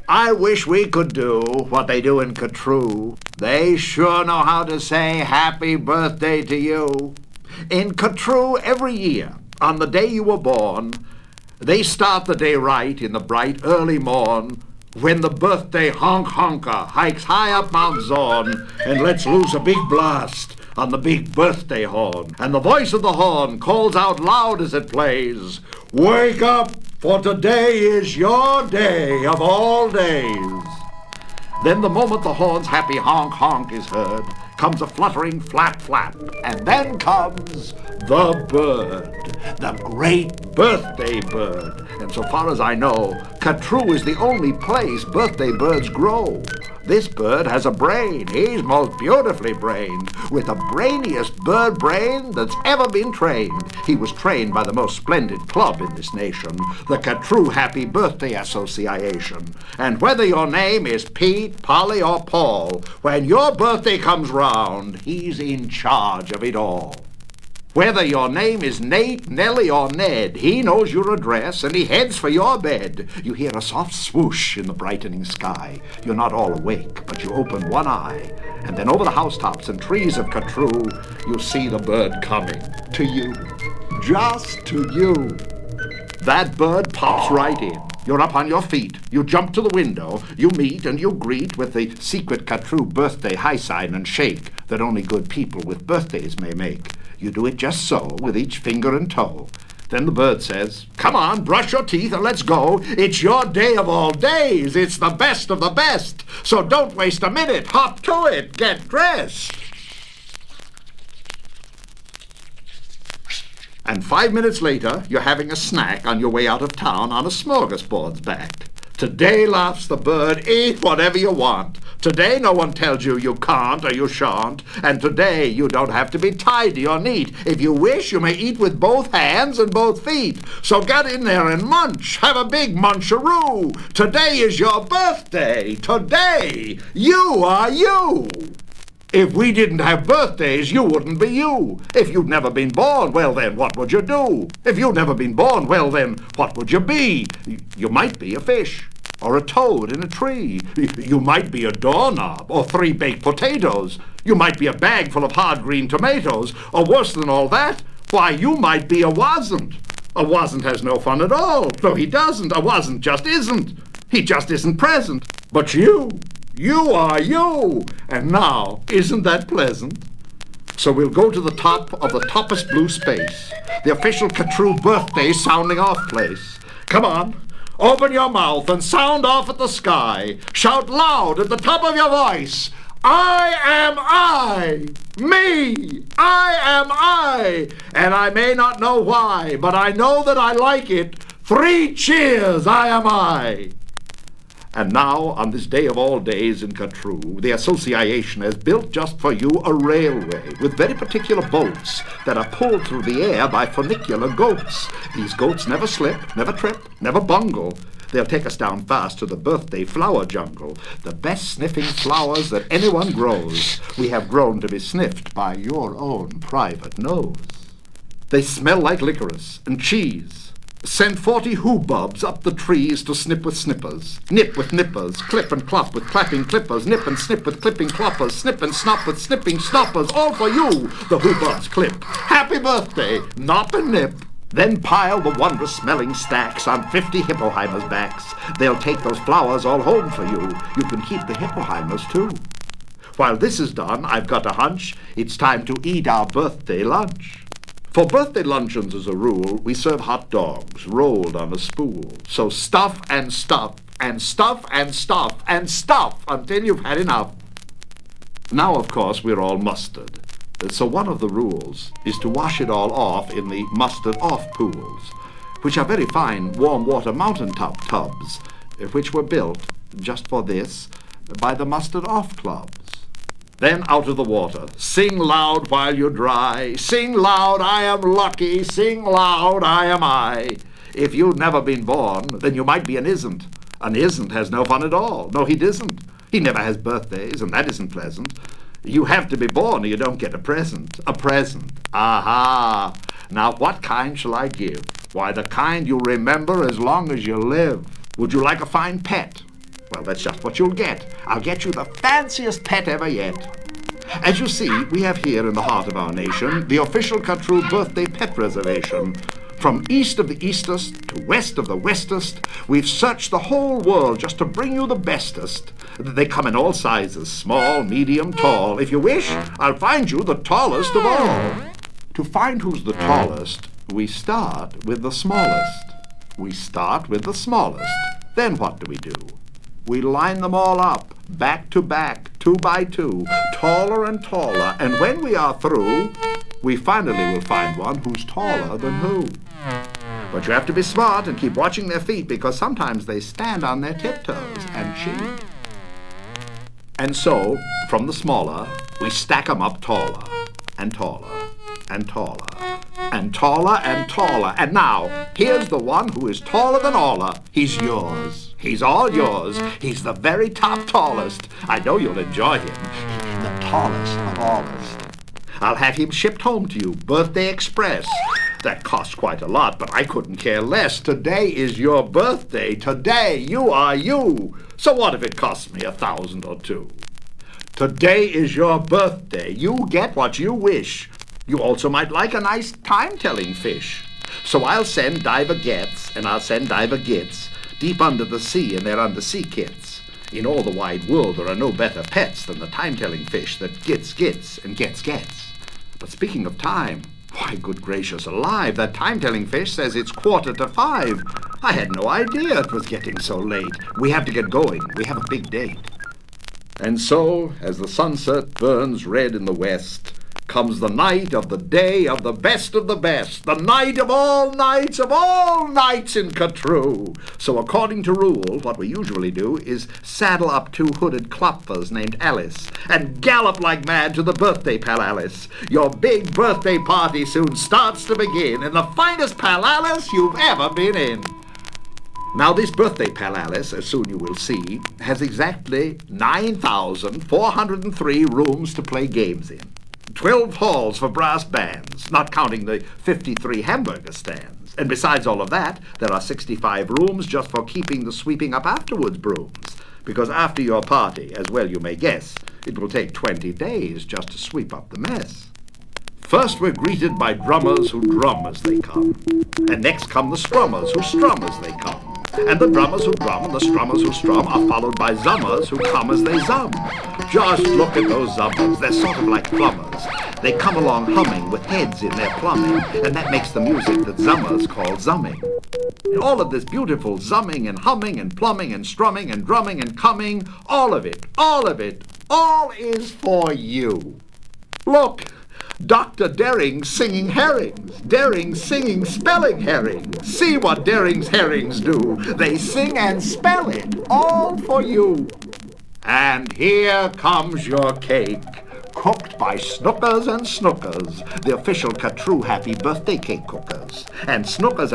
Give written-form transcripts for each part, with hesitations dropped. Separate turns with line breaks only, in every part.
I wish we could do what they do in Gertrude. They sure know how to say happy birthday to you. In Gertrude, every year, on the day you were born, they start the day right in the bright early morn, when the birthday honker hikes high up Mount Zorn and lets loose a big blast on the big birthday horn. And the voice of the horn calls out loud as it plays, "Wake up, for today is your day of all days." Then the moment the horn's happy honk is heard, comes a fluttering flap, and then comes the bird, the great birthday bird. And so far as I know, Gertrude is the only place birthday birds grow. This bird has a brain. He's most beautifully brained, with the brainiest bird brain that's ever been trained. He was trained by the most splendid club in this nation, the Gertrude Happy Birthday Association. And whether your name is Pete, Polly, or Paul, when your birthday comes round, he's in charge of it all. Whether your name is Nate, Nellie, or Ned, he knows your address and he heads for your bed. You hear a soft swoosh in the brightening sky. You're not all awake, but you open one eye, and then over the housetops and trees of Gertrude, you see the bird coming to you. Just to you. That bird pops right in. You're up on your feet. You jump to the window. You meet and you greet with the secret Gertrude birthday high sign and shake that only good people with birthdays may make. You do it just so, with each finger and toe. Then the bird says, "Come on, brush your teeth and let's go. It's your day of all days. It's the best of the best. So don't waste a minute. Hop to it. Get dressed." And 5 minutes later, you're having a snack on your way out of town on a smorgasbord's back. Today, laughs the bird, eat whatever you want. Today, no one tells you you can't or you shan't. And today, you don't have to be tidy or neat. If you wish, you may eat with both hands and both feet. So get in there and munch. Have a big muncharoo. Today is your birthday. Today, you are you. If we didn't have birthdays, you wouldn't be you. If you'd never been born, well then, what would you do? If you'd never been born, well then, what would you be? You might be a fish, or a toad in a tree. You might be a doorknob, or 3 baked potatoes. You might be a bag full of hard green tomatoes, or worse than all that, why, you might be a wasn't. A wasn't has no fun at all. No, he doesn't. A wasn't just isn't. He just isn't present. But you are you. And now, isn't that pleasant? So we'll go to the top of the toppest blue space, the official Gertrude birthday sounding off place. Come on, open your mouth and sound off at the sky. Shout loud at the top of your voice. I am I, me, I am I. And I may not know why, but I know that I like it. 3 cheers, I am I. And now, on this day of all days in Gertrude, the association has built just for you a railway with very particular bolts that are pulled through the air by funicular goats. These goats never slip, never trip, never bungle. They'll take us down fast to the birthday flower jungle, the best sniffing flowers that anyone grows. We have grown to be sniffed by your own private nose. They smell like licorice and cheese. Send 40 hoobubs up the trees to snip with snippers, nip with nippers, clip and clop with clapping clippers, nip and snip with clipping cloppers, snip and snop with snipping stoppers, all for you, the hoobubs clip. Happy birthday, nop and nip. Then pile the wondrous-smelling stacks on 50 hippohymers' backs. They'll take those flowers all home for you. You can keep the hippohymers, too. While this is done, I've got a hunch, it's time to eat our birthday lunch. For birthday luncheons, as a rule, we serve hot dogs rolled on a spool. So stuff and stuff and stuff and stuff and stuff until you've had enough. Now, of course, we're all mustard. So one of the rules is to wash it all off in the mustard-off pools, which are very fine warm water mountaintop tubs, which were built, just for this, by the mustard-off clubs. Then out of the water, sing loud while you dry. Sing loud, I am lucky. Sing loud, I am I. If you've never been born, then you might be an isn't. An isn't has no fun at all. No, he isn't. He never has birthdays, and that isn't pleasant. You have to be born or you don't get a present. A present. Aha! Now what kind shall I give? Why, the kind you'll remember as long as you live. Would you like a fine pet? Well, that's just what you'll get. I'll get you the fanciest pet ever yet. As you see, we have here in the heart of our nation the official Gertrude birthday pet reservation. From east of the eastest to west of the westest, we've searched the whole world just to bring you the bestest. They come in all sizes, small, medium, tall. If you wish, I'll find you the tallest of all. To find who's the tallest, we start with the smallest. We start with the smallest. Then what do? We line them all up, back to back, 2 by 2, taller and taller, and when we are through, we finally will find one who's taller than who. But you have to be smart and keep watching their feet, because sometimes they stand on their tiptoes and cheat. And so, from the smaller, we stack 'em up taller and taller and taller and taller and taller. And now, here's the one who is taller than all. He's yours. He's all yours. He's the very top tallest. I know you'll enjoy him. He's the tallest of allest. I'll have him shipped home to you, birthday express. That costs quite a lot, but I couldn't care less. Today is your birthday. Today you are you. So what if it costs me $1,000 or $2? Today is your birthday. You get what you wish. You also might like a nice time-telling fish. So I'll send Diver Gets, and I'll send Diver Gits, deep under the sea in their undersea kits. In all the wide world there are no better pets than the time-telling fish that gets and gets. But speaking of time, why, good gracious alive, that time-telling fish says it's 4:45. I had no idea it was getting so late. We have to get going. We have a big date. And so, as the sunset burns red in the west, comes the night of the day of the best, the night of all nights in Gertrude. So according to rule, what we usually do is saddle up 2 hooded klopfers named Alice and gallop like mad to the birthday palace. Your big birthday party soon starts to begin in the finest palace you've ever been in. Now this birthday palace, as soon you will see, has exactly 9,403 rooms to play games in. 12 halls for brass bands, not counting the 53 hamburger stands. And besides all of that, there are 65 rooms just for keeping the sweeping up afterwards brooms. Because after your party, as well you may guess, it will take 20 days just to sweep up the mess. First we're greeted by drummers who drum as they come. And next come the strummers who strum as they come. And the drummers who drum and the strummers who strum are followed by zummers who come as they zum. Just look at those zummers. They're sort of like plumbers. They come along humming with heads in their plumbing, and that makes the music that zummers call zumming. All of this beautiful zumming and humming and plumbing and strumming and drumming and coming, all of it, all is for you. Look! Dr. Daring singing herrings, Daring singing spelling herrings. See what Daring's herrings do. They sing and spell it, all for you. And here comes your cake, cooked by Snookers and Snookers, the official Gertrude happy birthday cake cookers. And Snookers,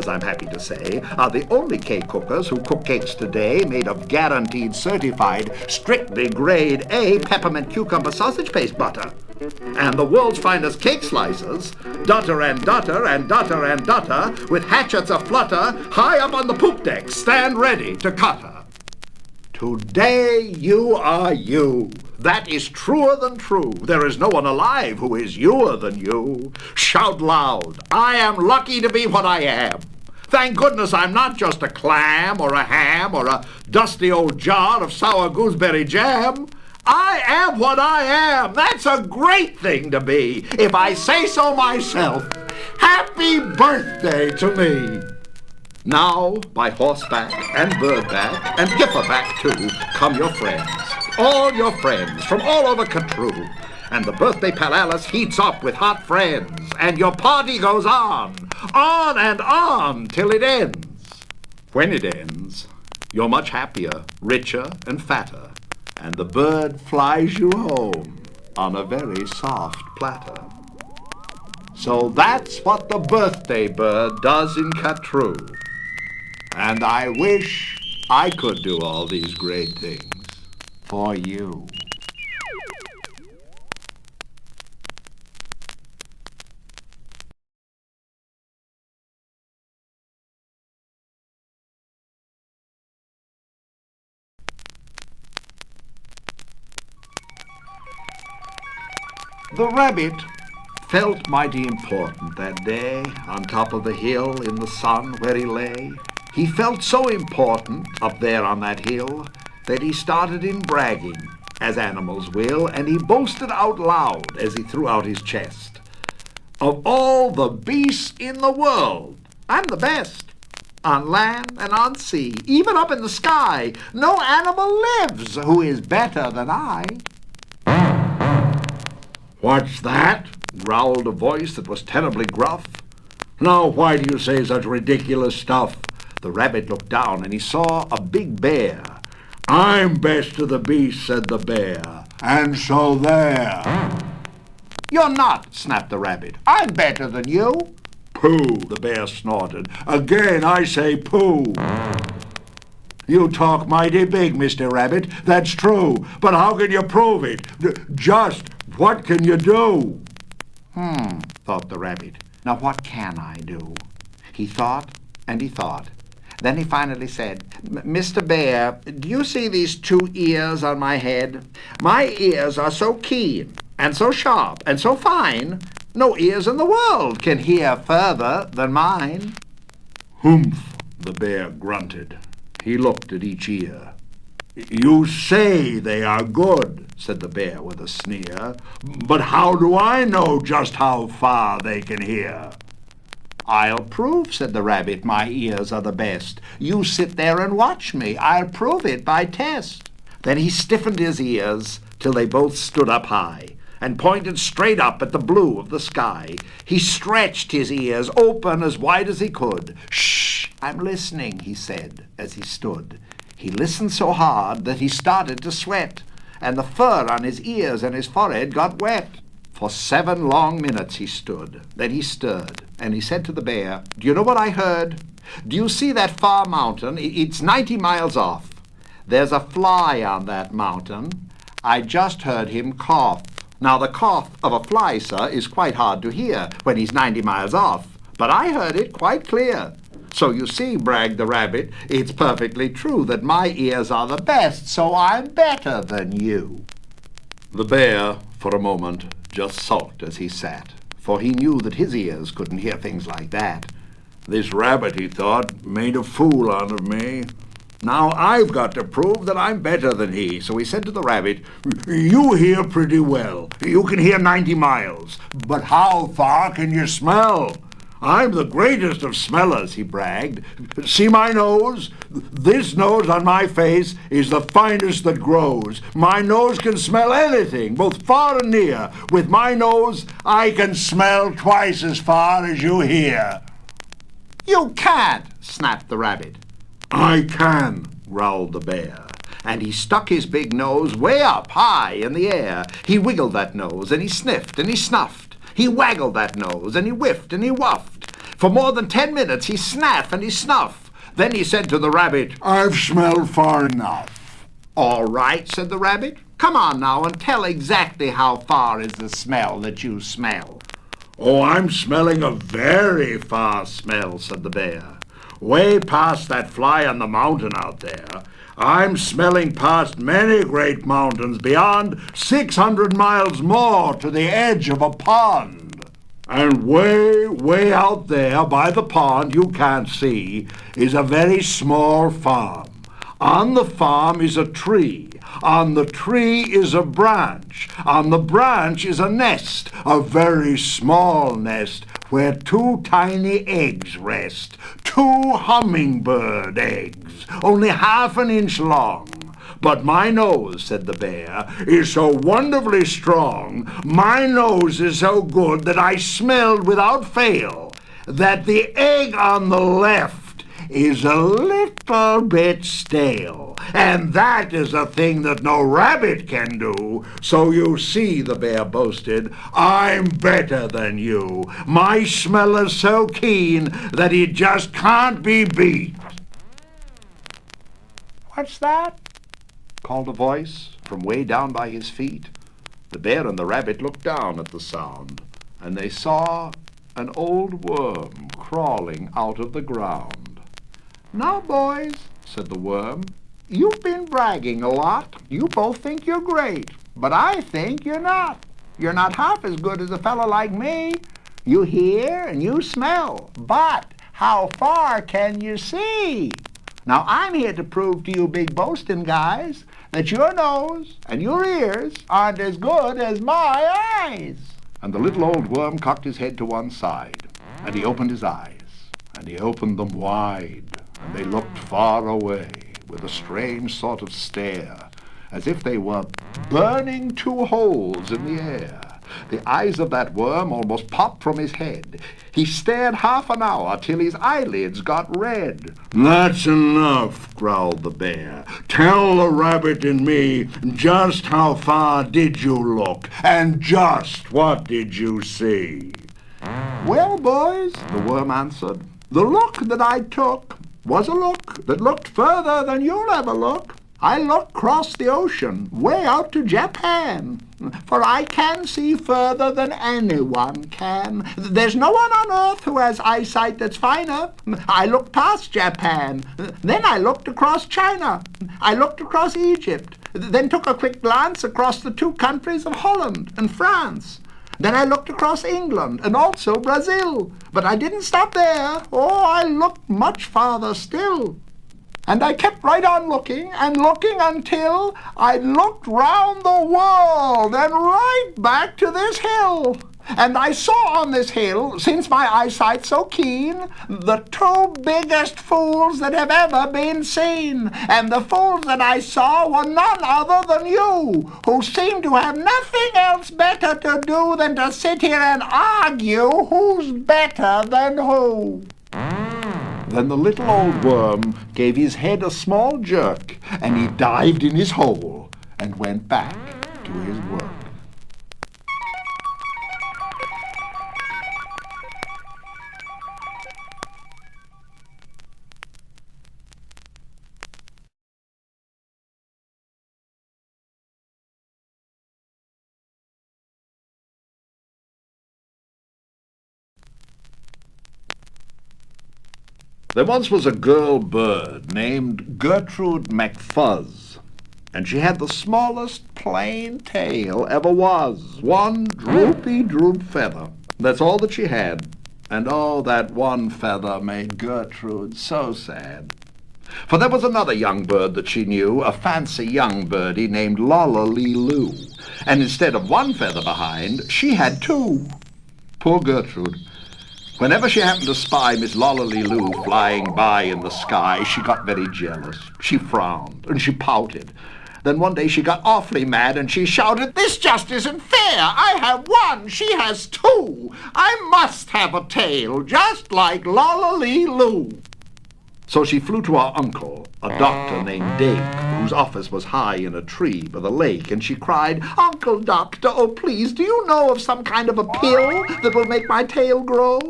I'm happy to say, are the only cake cookers who cook cakes today made of guaranteed, certified, strictly grade A peppermint cucumber sausage paste butter. And the world's finest cake slicers, dutter and dutter and dutter and dutter, with hatchets aflutter, high up on the poop deck, stand ready to cut her. Today you are you. That is truer than true. There is no one alive who is youer than you. Shout loud, I am lucky to be what I am. Thank goodness I'm not just a clam or a ham or a dusty old jar of sour gooseberry jam. I am what I am. That's a great thing to be, if I say so myself. Happy birthday to me. Now, by horseback and birdback and hipperback too, come your friends, all your friends from all over Gertrude. And the birthday palace heats up with hot friends, and your party goes on and on, till it ends. When it ends, you're much happier, richer, and fatter, and the bird flies you home on a very soft platter. So that's what the birthday bird does in Gertrude. And I wish I could do all these great things for you. The rabbit felt mighty important that day on top of the hill in the sun where he lay. He felt so important up there on that hill that he started in bragging, as animals will, and he boasted out loud as he threw out his chest. Of all the beasts in the world, I'm the best. On land and on sea, even up in the sky, no animal lives who is better than I. What's that? Growled a voice that was terribly gruff. Now, why do you say such ridiculous stuff? The rabbit looked down and he saw a big bear. I'm best of the beasts, said the bear, and so there. You're not, snapped the rabbit. I'm better than you. Pooh, the bear snorted. Again, I say pooh. You talk mighty big, Mr. Rabbit. That's true. But how can you prove it? Just what can you do? Thought the rabbit. Now what can I do? He thought and he thought. Then he finally said, Mr. Bear, do you see these two ears on my head? My ears are so keen and so sharp and so fine, no ears in the world can hear further than mine. Humph, the bear grunted. He looked at each ear. You say they are good, said the bear with a sneer, but how do I know just how far they can hear? I'll prove, said the rabbit, my ears are the best. You sit there and watch me. I'll prove it by test. Then he stiffened his ears till they both stood up high and pointed straight up at the blue of the sky. He stretched his ears open as wide as he could. Shh, I'm listening, he said as he stood. He listened so hard that he started to sweat, and the fur on his ears and his forehead got wet. For 7 long minutes he stood. Then he stirred, and he said to the bear, Do you know what I heard? Do you see that far mountain? It's 90 miles off. There's a fly on that mountain. I just heard him cough. Now, the cough of a fly, sir, is quite hard to hear when he's 90 miles off, but I heard it quite clear. So you see, bragged the rabbit, it's perfectly true that my ears are the best, so I'm better than you. The bear, for a moment, just sulked as he sat, for he knew that his ears couldn't hear things like that. This rabbit, he thought, made a fool out of me. Now I've got to prove that I'm better than he. So he said to the rabbit, You hear pretty well. You can hear 90 miles. But how far can you smell? I'm the greatest of smellers, he bragged. See my nose? This nose on my face is the finest that grows. My nose can smell anything, both far and near. With my nose, I can smell twice as far as you hear. You can't, snapped the rabbit. I can, growled the bear, and he stuck his big nose way up high in the air. He wiggled that nose, and he sniffed, and he snuffed. He waggled that nose, and he whiffed, and he wuffed. For more than 10 minutes he snaffed and he snuffed. Then he said to the rabbit, I've smelled far enough. All right, said the rabbit. Come on now and tell exactly how far is the smell that you smell. Oh, I'm smelling a very far smell, said the bear. Way past that fly on the mountain out there. I'm smelling past many great mountains, beyond 600 miles more to the edge of a pond. And way, way out there by the pond you can't see is a very small farm. On the farm is a tree. On the tree is a branch. On the branch is a nest, a very small nest, where 2 tiny eggs rest. 2 hummingbird eggs, only half an inch long. But my nose, said the bear, is so wonderfully strong, my nose is so good that I smelled without fail that the egg on the left is a little bit stale. And that is a thing that no rabbit can do. So you see, the bear boasted, I'm better than you. My smell is so keen that it just can't be beat. What's that? Called a voice from way down by his feet. The bear and the rabbit looked down at the sound, and they saw an old worm crawling out of the ground. Now, boys, said the worm, you've been bragging a lot. You both think you're great, but I think you're not. You're not half as good as a fellow like me. You hear and you smell, but how far can you see? Now I'm here to prove to you big boasting guys that your nose and your ears aren't as good as my eyes. And the little old worm cocked his head to one side, and he opened his eyes, and he opened them wide, and they looked far away with a strange sort of stare, as if they were burning two holes in the air. The eyes of that worm almost popped from his head. He stared half an hour till his eyelids got red.
"That's enough," growled the bear. "Tell the rabbit and me just how far did you look, and just what did you see?"
"Well, boys," the worm answered, "the look that I took was a look that looked further than you'll ever look. I looked across the ocean, way out to Japan, for I can see further than anyone can. There's no one on earth who has eyesight that's finer. I looked past Japan, then I looked across China, I looked across Egypt, then took a quick glance across the two countries of Holland and France. Then I looked across England and also Brazil. But I didn't stop there. Oh, I looked much farther still. And I kept right on looking and looking until I looked round the world and right back to this hill. And I saw on this hill, since my eyesight's so keen, the two biggest fools that have ever been seen. And the fools that I saw were none other than you, who seem to have nothing else better to do than to sit here and argue who's better than who." Then the little old worm gave his head a small jerk, and he dived in his hole and went back to his work. There once was a girl bird named Gertrude McFuzz, and she had the smallest plain tail ever was, one droopy droop feather. That's all that she had, and oh, that one feather made Gertrude so sad. For there was another young bird that she knew, a fancy young birdie named Lollaloo, and instead of one feather behind, she had two. Poor Gertrude. Whenever she happened to spy Miss Lollaloo flying by in the sky, she got very jealous. She frowned, and she pouted. Then one day she got awfully mad, and she shouted, "This just isn't fair! I have one, she has two! I must have a tail, just like Lollaloo!" So she flew to her uncle, a doctor named Dake, whose office was high in a tree by the lake, and she cried, "Uncle Doctor, oh please, do you know of some kind of a pill that will make my tail grow?"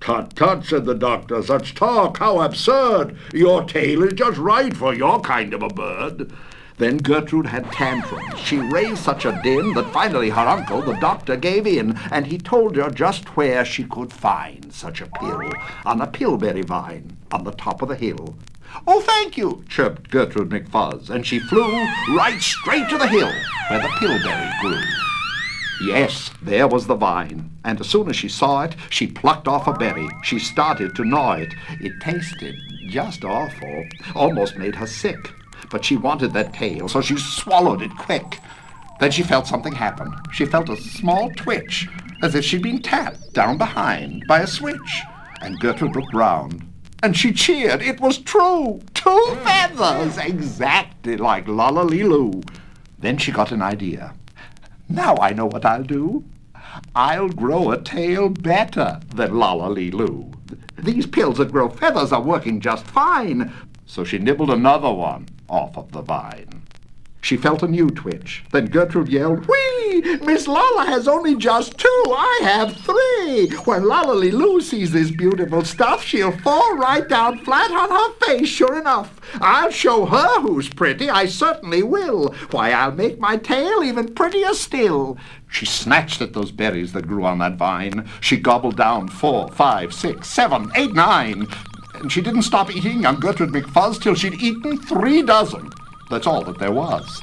"Tut, tut," said the doctor, "such talk, how absurd! Your tail is just right for your kind of a bird."
Then Gertrude had tantrums. She raised such a din that finally her uncle, the doctor, gave in, and he told her just where she could find such a pill, on a pillberry vine on the top of the hill. "Oh, thank you," chirped Gertrude McFuzz, and she flew right straight to the hill where the pillberry grew. Yes, there was the vine, and as soon as she saw it, she plucked off a berry. She started to gnaw it. It tasted just awful, almost made her sick. But she wanted that tail, so she swallowed it quick. Then she felt something happen. She felt a small twitch, as if she'd been tapped down behind by a switch. And Gertrude looked round, and she cheered. It was true! 2 feathers, exactly like Lollaloo. Then she got an idea. Now I know what I'll do. I'll grow a tail better than Lollaloo. These pills that grow feathers are working just fine. So she nibbled another one off of the vine. She felt a new twitch. Then Gertrude yelled, "Whee! Miss Lolla has only just 2. I have 3. When Lollaloo sees this beautiful stuff, she'll fall right down flat on her face, sure enough. I'll show her who's pretty, I certainly will. Why, I'll make my tail even prettier still." She snatched at those berries that grew on that vine. She gobbled down 4, 5, 6, 7, 8, 9. And she didn't stop eating young Gertrude McFuzz till she'd eaten 3 dozen. That's all that there was.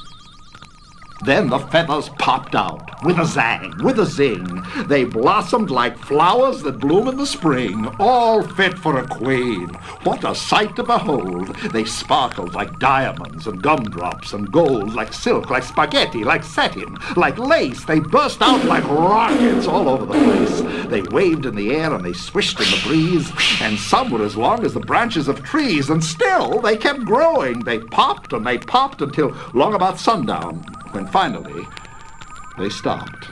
Then the feathers popped out, with a zang, with a zing. They blossomed like flowers that bloom in the spring, all fit for a queen. What a sight to behold! They sparkled like diamonds and gumdrops and gold, like silk, like spaghetti, like satin, like lace. They burst out like rockets all over the place. They waved in the air and they swished in the breeze, and some were as long as the branches of trees, and still they kept growing. They popped and they popped until long about sundown, when finally they stopped.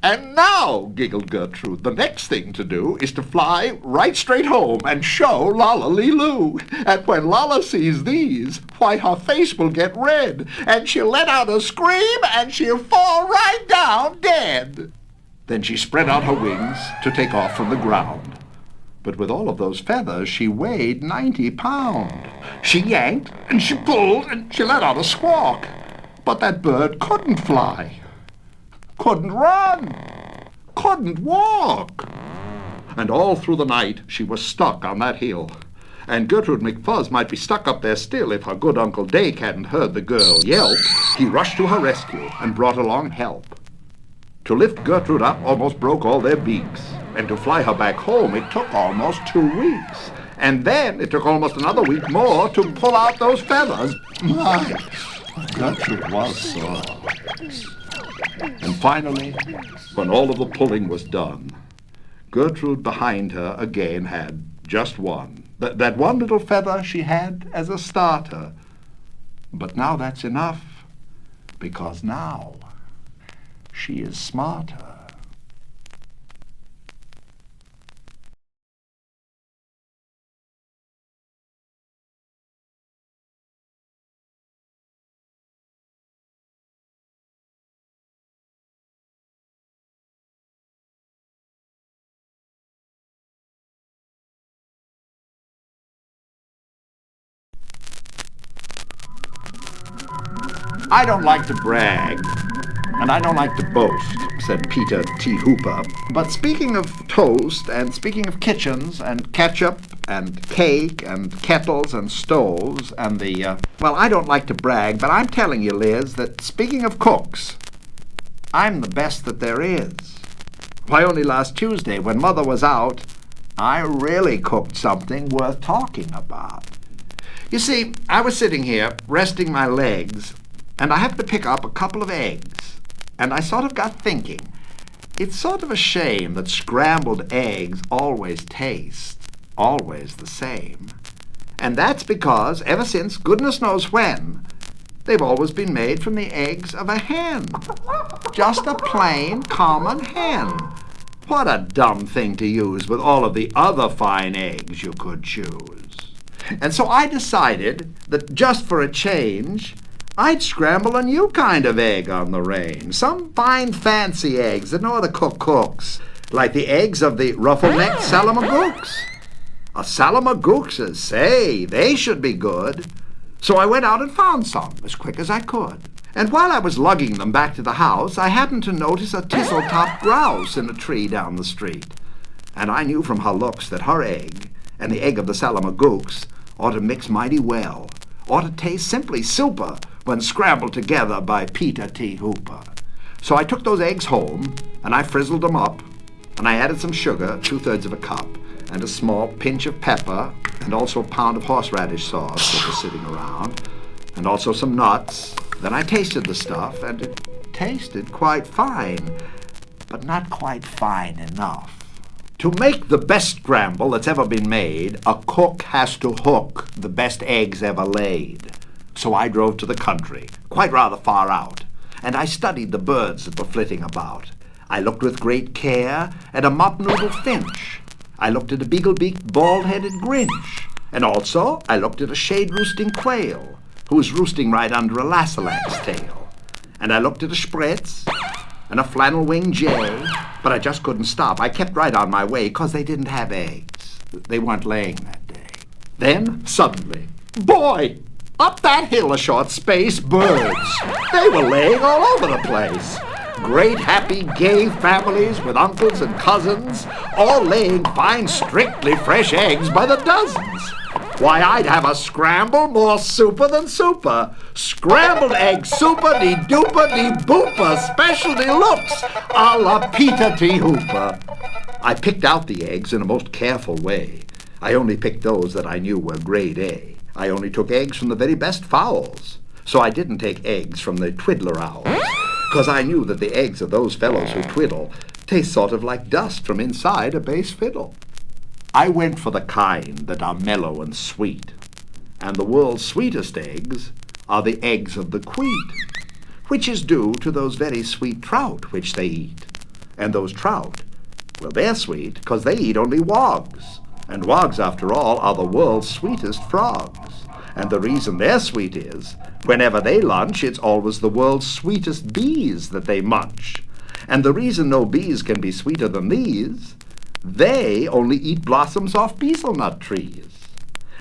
"And now," giggled Gertrude, "the next thing to do is to fly right straight home and show Lala-Lee-Loo. And when Lala sees these, why, her face will get red, and she'll let out a scream, and she'll fall right down dead." Then she spread out her wings to take off from the ground. But with all of those feathers, she weighed 90 pounds. She yanked, and she pulled, and she let out a squawk. But that bird couldn't fly, couldn't run, couldn't walk. And all through the night she was stuck on that hill. And Gertrude McFuzz might be stuck up there still if her good Uncle Dake hadn't heard the girl yelp. He rushed to her rescue and brought along help. To lift Gertrude up almost broke all their beaks, and to fly her back home it took almost 2 weeks. And then it took almost another week more to pull out those feathers. My, Gertrude was sore. And finally, when all of the pulling was done, Gertrude behind her again had just one. That one little feather she had as a starter. But now that's enough, because now she is smarter. "I don't like to brag, and I don't like to boast," said Peter T. Hooper. "But speaking of toast, and speaking of kitchens, and ketchup, and cake, and kettles, and stoves, and well, I don't like to brag, but I'm telling you, Liz, that speaking of cooks, I'm the best that there is. Why, only last Tuesday, when Mother was out, I really cooked something worth talking about. You see, I was sitting here, resting my legs, and I happened to pick up a couple of eggs, and I sort of got thinking, it's sort of a shame that scrambled eggs always taste always the same. And that's because, ever since goodness knows when, they've always been made from the eggs of a hen. Just a plain, common hen. What a dumb thing to use with all of the other fine eggs you could choose. And so I decided that just for a change, I'd scramble a new kind of egg on the range. Some fine fancy eggs that no other cook cooks, like the eggs of the ruffle-necked salamagooks. Salamagookses, say, they should be good. So I went out and found some as quick as I could. And while I was lugging them back to the house, I happened to notice a thistle-topped grouse in a tree down the street. And I knew from her looks that her egg and the egg of the salamagooks ought to mix mighty well, ought to taste simply super when scrambled together by Peter T. Hooper. So I took those eggs home, and I frizzled them up, and I added some sugar, 2/3 of a cup, and a small pinch of pepper, and also a pound of horseradish sauce that was sitting around, and also some nuts. Then I tasted the stuff, and it tasted quite fine, but not quite fine enough. To make the best scramble that's ever been made, a cook has to hook the best eggs ever laid. So I drove to the country, quite rather far out, and I studied the birds that were flitting about. I looked with great care at a mop-noodle finch. I looked at a beagle-beaked, bald-headed grinch. And also I looked at a shade-roosting quail, who was roosting right under a lassalack's tail. And I looked at a spritz and a flannel-winged jay, but I just couldn't stop. I kept right on my way, 'cause they didn't have eggs. They weren't laying that day. Then, suddenly, boy! Up that hill a short space, birds. They were laying all over the place. Great, happy, gay families with uncles and cousins, all laying fine, strictly fresh eggs by the dozens. Why, I'd have a scramble more super than super. Scrambled egg super-de-duper-de-booper special deluxe a la Peter T. Hooper. I picked out the eggs in a most careful way. I only picked those that I knew were grade A. I only took eggs from the very best fowls. So I didn't take eggs from the twiddler owls, because I knew that the eggs of those fellows who twiddle taste sort of like dust from inside a bass fiddle. I went for the kind that are mellow and sweet, and the world's sweetest eggs are the eggs of the queen, which is due to those very sweet trout which they eat. And those trout, well, they're sweet because they eat only wogs, and wogs, after all, are the world's sweetest frogs. And the reason they're sweet is, whenever they lunch, it's always the world's sweetest bees that they munch. And the reason no bees can be sweeter than these, they only eat blossoms off beezelnut trees.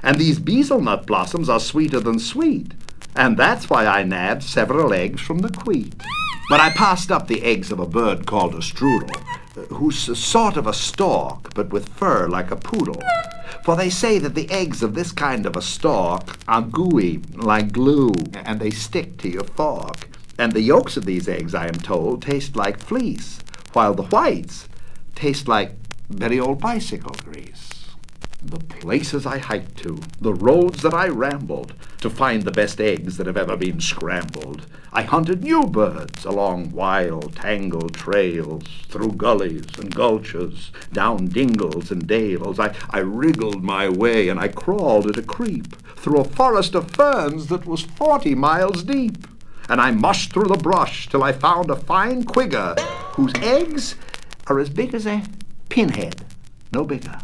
And these beezelnut blossoms are sweeter than sweet, and that's why I nabbed several eggs from the queen. But I passed up the eggs of a bird called a strudel, who's a sort of a stork, but with fur like a poodle. For they say that the eggs of this kind of a stork are gooey, like glue, and they stick to your fork. And the yolks of these eggs, I am told, taste like fleece, while the whites taste like very old bicycle grease. The places I hiked to, the roads that I rambled, to find the best eggs that have ever been scrambled. I hunted new birds along wild, tangled trails, through gullies and gulches, down dingles and dales. I wriggled my way and I crawled at a creep through a forest of ferns that was 40 miles deep. And I mushed through the brush till I found a fine quigger whose eggs are as big as a pinhead, no bigger.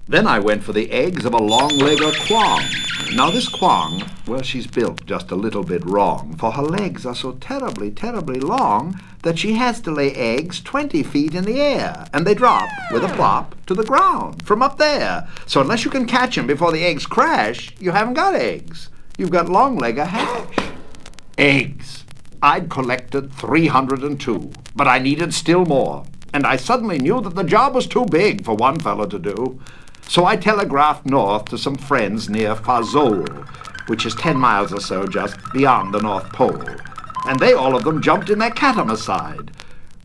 Then I went for the eggs of a long-legger quong. Now this quong, well, she's built just a little bit wrong, for her legs are so terribly, terribly long that she has to lay eggs 20 feet in the air, and they drop, with a plop, to the ground from up there. So unless you can catch 'em before the eggs crash, you haven't got eggs. You've got long-legger hash. Eggs. I'd collected 302, but I needed still more, and I suddenly knew that the job was too big for one fellow to do. So I telegraphed north to some friends near Fazol, which is 10 miles or so just beyond the North Pole, and they all of them jumped in their catamasside,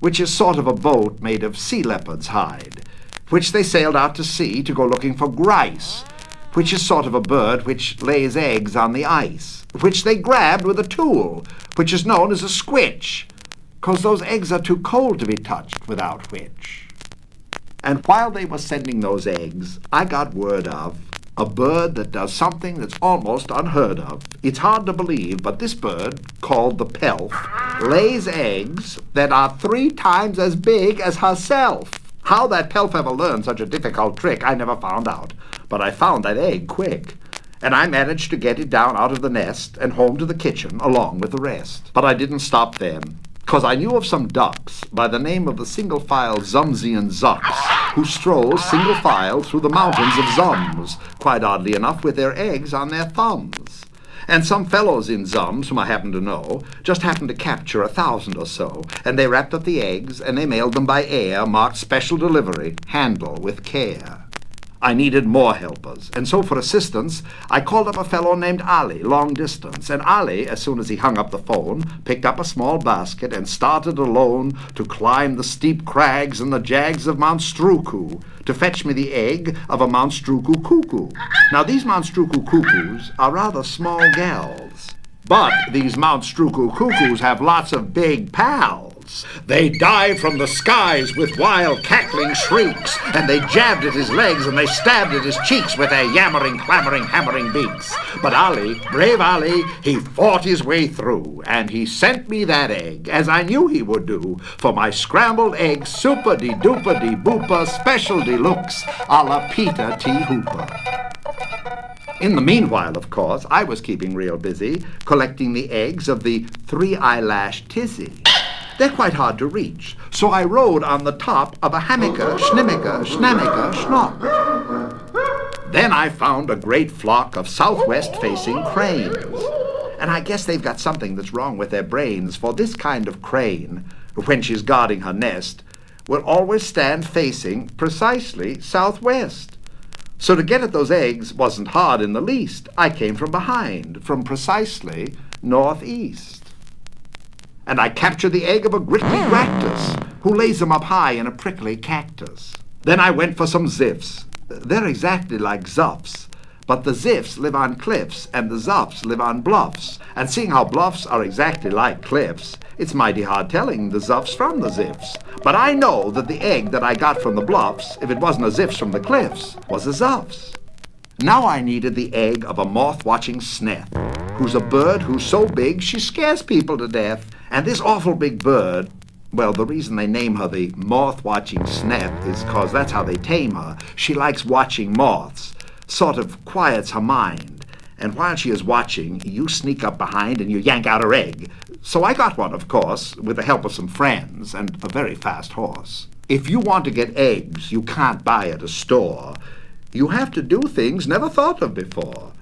which is sort of a boat made of sea leopard's hide, which they sailed out to sea to go looking for grice, which is sort of a bird which lays eggs on the ice, which they grabbed with a tool, which is known as a squitch, 'cause those eggs are too cold to be touched without which. And while they were sending those eggs, I got word of a bird that does something that's almost unheard of. It's hard to believe, but this bird, called the pelf, lays eggs that are 3 times as big as herself. How that pelf ever learned such a difficult trick, I never found out. But I found that egg quick, and I managed to get it down out of the nest and home to the kitchen along with the rest. But I didn't stop then, 'cause I knew of some ducks by the name of the single-file Zumsian Zucks, who stroll single-file through the mountains of Zums, quite oddly enough with their eggs on their thumbs. And some fellows in Zums, whom I happen to know, just happened to capture 1,000 or so, and they wrapped up the eggs, and they mailed them by air, marked special delivery, handle with care. I needed more helpers, and so for assistance, I called up a fellow named Ali, long distance, and Ali, as soon as he hung up the phone, picked up a small basket and started alone to climb the steep crags and the jags of Mount Struku to fetch me the egg of a Mount Struku cuckoo. Now, these Mount Struku cuckoos are rather small gals, but these Mount Struku cuckoos have lots of big pals. They dive from the skies with wild cackling shrieks, and they jabbed at his legs and they stabbed at his cheeks with their yammering, clamoring, hammering beaks. But Ali, brave Ali, he fought his way through, and he sent me that egg, as I knew he would do, for my scrambled egg super-de-duper-de-booper special deluxe a la Peter T. Hooper. In the meanwhile, of course, I was keeping real busy collecting the eggs of the 3-eyelash tizzy. They're quite hard to reach, so I rode on the top of a hammocker, schnimmicker, schnammicker, schnock. Then I found a great flock of southwest-facing cranes, and I guess they've got something that's wrong with their brains, for this kind of crane, when she's guarding her nest, will always stand facing precisely southwest. So to get at those eggs wasn't hard in the least. I came from behind, from precisely northeast. And I captured the egg of a gritty gractus, who lays them up high in a prickly cactus. Then I went for some ziffs. They're exactly like zuffs, but the ziffs live on cliffs, and the zuffs live on bluffs. And seeing how bluffs are exactly like cliffs, it's mighty hard telling the zuffs from the ziffs. But I know that the egg that I got from the bluffs, if it wasn't a ziffs from the cliffs, was a zuffs. Now I needed the egg of a moth-watching sneth, who's a bird who's so big she scares people to death. And this awful big bird, well, the reason they name her the moth-watching sneth is 'cause that's how they tame her. She likes watching moths, sort of quiets her mind. And while she is watching, you sneak up behind and you yank out her egg. So I got one, of course, with the help of some friends and a very fast horse. If you want to get eggs you can't buy at a store, you have to do things never thought of before.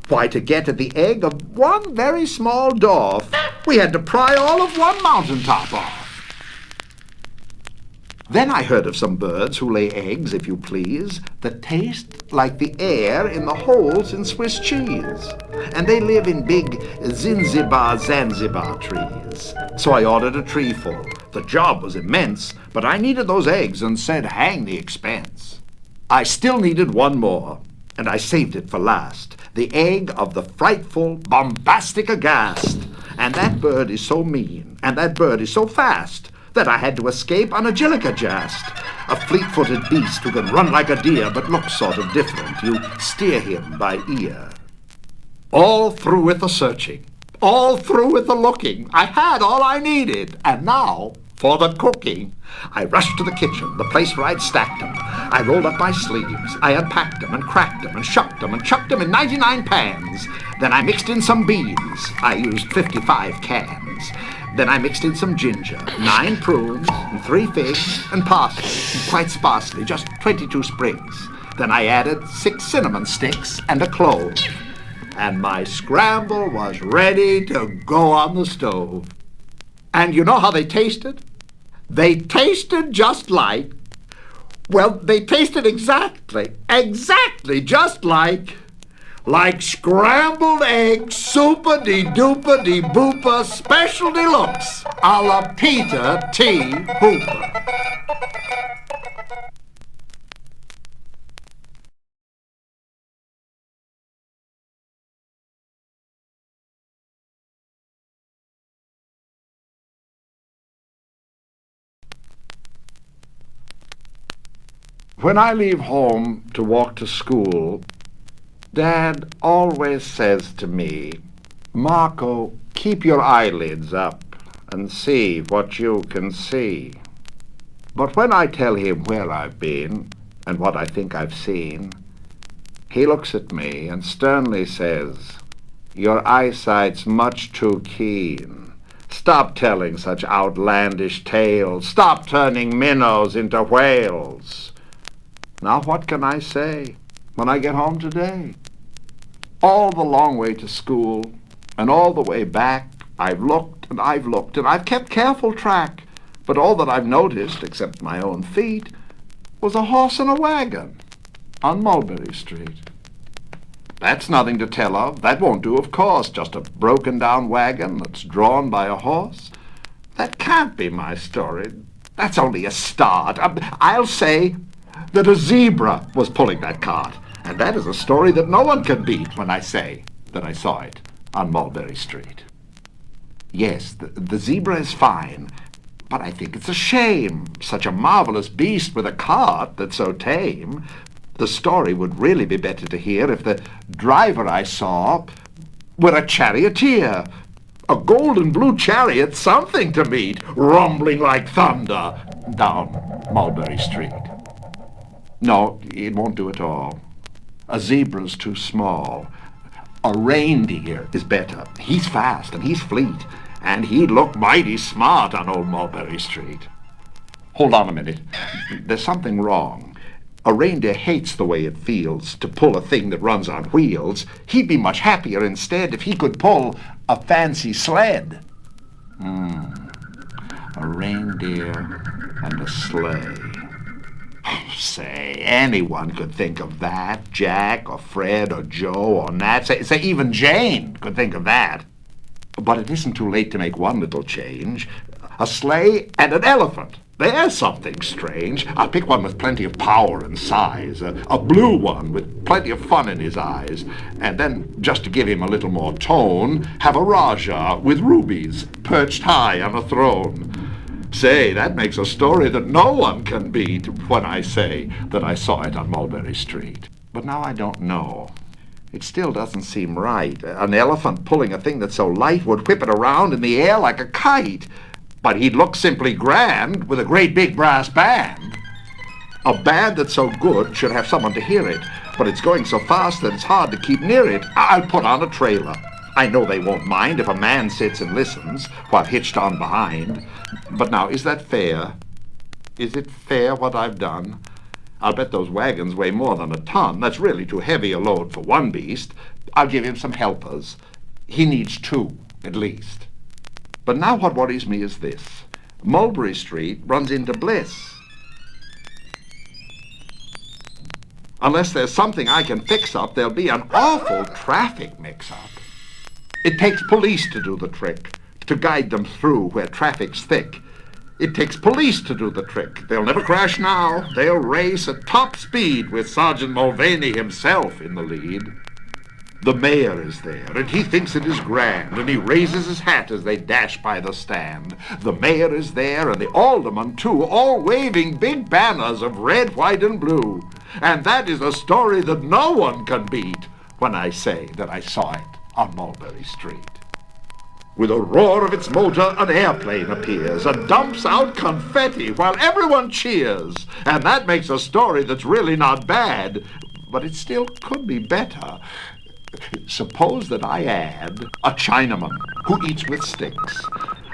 Why, to get at the egg of one very small dwarf, we had to pry all of one mountaintop off. Then I heard of some birds who lay eggs, if you please, that taste like the air in the holes in Swiss cheese. And they live in big Zanzibar trees. So I ordered a tree full. The job was immense, but I needed those eggs and said, hang the expense. I still needed one more, and I saved it for last. The egg of the frightful, bombastic aghast. And that bird is so mean, and that bird is so fast, that I had to escape on a jillicajast, a fleet-footed beast who can run like a deer but looks sort of different. You steer him by ear. All through with the searching, all through with the looking. I had all I needed, and now for the cooking. I rushed to the kitchen, the place where I'd stacked them. I rolled up my sleeves, I unpacked them and cracked them and shucked them and chucked them in 99 pans. Then I mixed in some beans. I used 55 cans. Then I mixed in some ginger, 9 prunes, and 3 figs, and parsley, and quite sparsely, just 22 sprigs. Then I added 6 cinnamon sticks and a clove. And my scramble was ready to go on the stove. And you know how they tasted? They tasted just like, well, they tasted exactly just like scrambled eggs, super-de-duper-de-booper, special deluxe, a la Peter T. Hooper. When I leave home to walk to school, Dad always says to me, Marco, keep your eyelids up and see what you can see. But when I tell him where I've been and what I think I've seen, he looks at me and sternly says, your eyesight's much too keen. Stop telling such outlandish tales. Stop turning minnows into whales. Now what can I say when I get home today? All the long way to school and all the way back, I've looked and I've looked and I've kept careful track, but all that I've noticed, except my own feet, was a horse and a wagon on Mulberry Street. That's nothing to tell of. That won't do, of course. Just a broken-down wagon that's drawn by a horse. That can't be my story. That's only a start. I'll say that a zebra was pulling that cart. And that is a story that no one can beat when I say that I saw it on Mulberry Street. Yes, the zebra is fine, but I think it's a shame. Such a marvelous beast with a cart that's so tame. The story would really be better to hear if the driver I saw were a charioteer. A gold and blue chariot, something to meet, rumbling like thunder down Mulberry Street. No, it won't do at all. A zebra's too small. A reindeer is better. He's fast and he's fleet, and he'd look mighty smart on old Mulberry Street. Hold on a minute. There's something wrong. A reindeer hates the way it feels to pull a thing that runs on wheels. He'd be much happier instead if he could pull a fancy sled. A reindeer and a sleigh. Say, anyone could think of that. Jack or Fred or Joe or Nat. Say even Jane could think of that. But it isn't too late to make one little change. A sleigh and an elephant. There's something strange. I'll pick one with plenty of power and size. A blue one with plenty of fun in his eyes. And then, just to give him a little more tone, have a Rajah with rubies perched high on a throne. Say, that makes a story that no one can beat when I say that I saw it on Mulberry Street. But now I don't know. It still doesn't seem right. An elephant pulling a thing that's so light would whip it around in the air like a kite. But he'd look simply grand with a great big brass band. A band that's so good should have someone to hear it, but it's going so fast that it's hard to keep near it. I'll put on a trailer. I know they won't mind if a man sits and listens while hitched on behind. But now, is that fair? Is it fair what I've done? I'll bet those wagons weigh more than a ton. That's really too heavy a load for one beast. I'll give him some helpers. He needs two, at least. But now what worries me is this. Mulberry Street runs into Bliss. Unless there's something I can fix up, there'll be an awful traffic mix-up. It takes police to do the trick, to guide them through where traffic's thick. It takes police to do the trick. They'll never crash now. They'll race at top speed with Sergeant Mulvaney himself in the lead. The mayor is there, and he thinks it is grand, and he raises his hat as they dash by the stand. The mayor is there, and the aldermen, too, all waving big banners of red, white, and blue. And that is a story that no one can beat when I say that I saw it on Mulberry Street. With a roar of its motor, an airplane appears and dumps out confetti while everyone cheers. And that makes a story that's really not bad, but it still could be better. Suppose that I add a Chinaman who eats with sticks,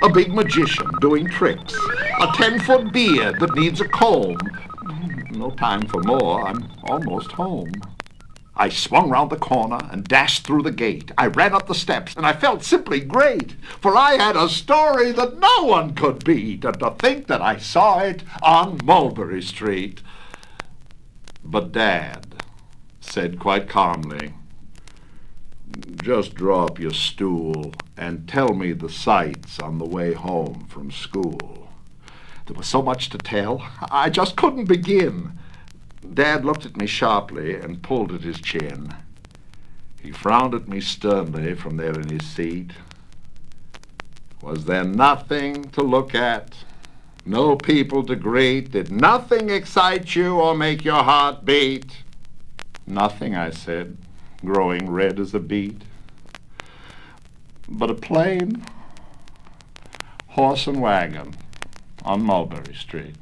a big magician doing tricks, a 10-foot beard that needs a comb. No time for more, I'm almost home. I swung round the corner and dashed through the gate. I ran up the steps and I felt simply great, for I had a story that no one could beat, and to think that I saw it on Mulberry Street. But Dad said quite calmly, "Just draw up your stool and tell me the sights on the way home from school." There was so much to tell, I just couldn't begin. Dad looked at me sharply and pulled at his chin. He frowned at me sternly from there in his seat. Was there nothing to look at? No people to greet? Did nothing excite you or make your heart beat? Nothing, I said, growing red as a beet. But a plain horse and wagon on Mulberry Street.